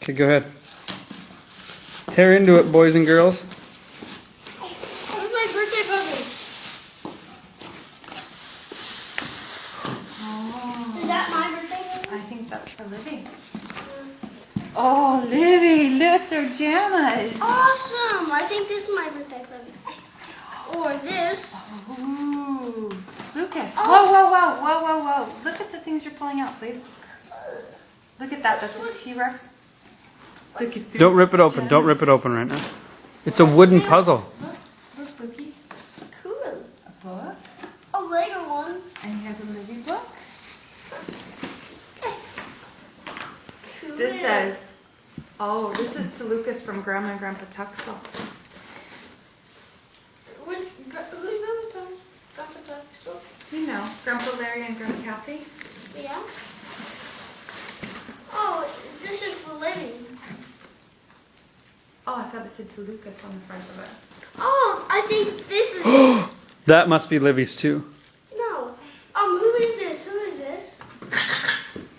Okay, go ahead. Tear into it, boys and girls. Where's my birthday present? Oh, Is that my birthday present? I think that's for Livy. Oh, Livy, look, they're jammas. Awesome! I think this is my birthday present. Or this. Ooh. Lucas, Oh. whoa. Look at the things you're pulling out, please. Look at that, that's a T-Rex. Look at Don't rip it open. Don't rip it open right now. It's a wooden puzzle. Look, Lukey. Cool. A book. A Lego one. And here's a Livy book. Cool. This says, oh, this is to Lucas from Grandma and Grandpa Tuxel. Who's Grandpa Tuxel? You know, Grandpa Larry and Grandpa Kathy. Yeah. Oh, this is for Livy. Oh, I thought it said to Lucas on the front of it. Oh, I think this is it. That must be Livy's too. No. Who is this? Who is this?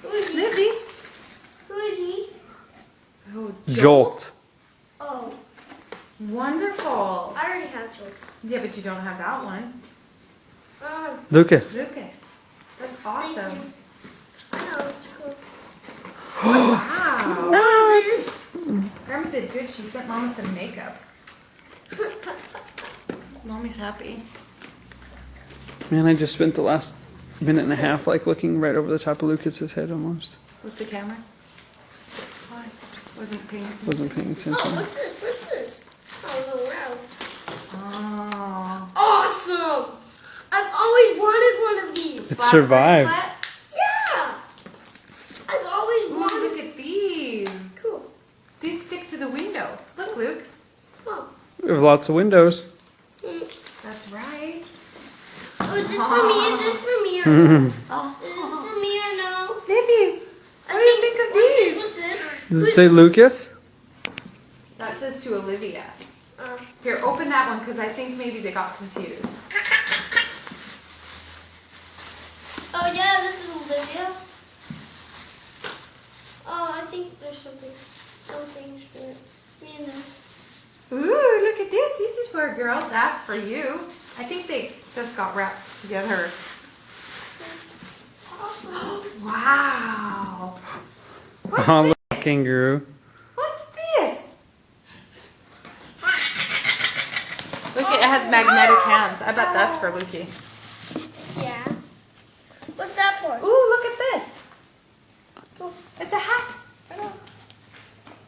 Who is he? Livy. Who is he? Oh, Jolt. Oh, Wonderful. I already have Jolt. Yeah, but you don't have that one. Lucas. Lucas. That's Thank awesome. you. I know, it's cool. Wow. Oh, this. Grandma did good. She sent Mama some makeup. Mommy's happy. Man, I just spent the last minute and a half like looking right over the top of Lucas's head almost. With the camera? Why? Wasn't paying attention. Wasn't paying attention. Oh, what's this? What's this? Oh, no, wow. Oh. Awesome! I've always wanted one of these. It survived. Yeah! I've always Ooh, wanted. look at these. Cool. These stick to the window. Look, Luke. Oh. We have lots of windows. That's right. Oh, is this for me? Is this for me or no? Oh. Is this for me or no? Livy, what do you think of these? What's this? Does it say Lucas? That says to Olivia. Uh, Here, open that one because I think maybe they got confused. oh yeah, this is Olivia. Oh, I think there's some things for me and them. Ooh, look at this. This is for a girl. That's for you. I think they just got wrapped together. Awesome. Wow. Oh, look, kangaroo. What's this? Look, it has magnetic hands. I bet that's for Lukey. Yeah. What's that for? Ooh, look at this. Cool. It's a hat.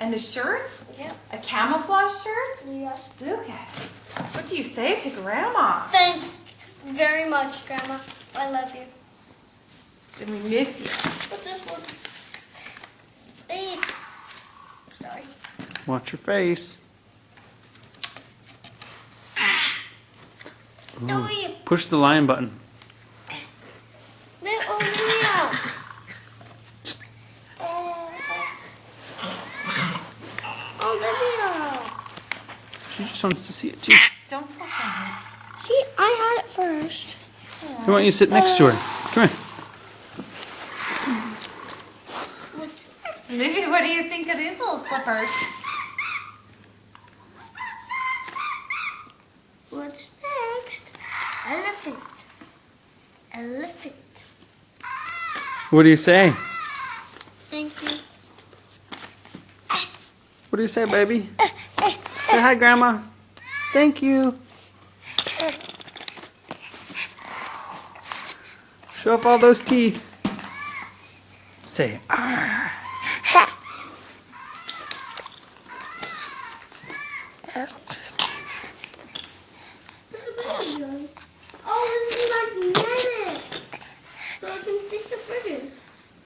And a shirt? Yeah. A camouflage shirt? Yeah. Lucas, what do you say to Grandma? Thanks very much, Grandma. I love you. Did we miss you? What's this one? Hey. Sorry. Watch your face. No, you. Push the lion button. Olivia. Olivia. She just wants to see it too. Don't fuck on her. See, I had it first. I want you to sit next to her. Come here. What's Livy, what do you think of these little slippers? What's next? Elephant. Elephant. What do you say? Thank you. What do you say, baby? Say hi, Grandma. Thank you. Show off all those teeth. Say, "Arr." There's a baby on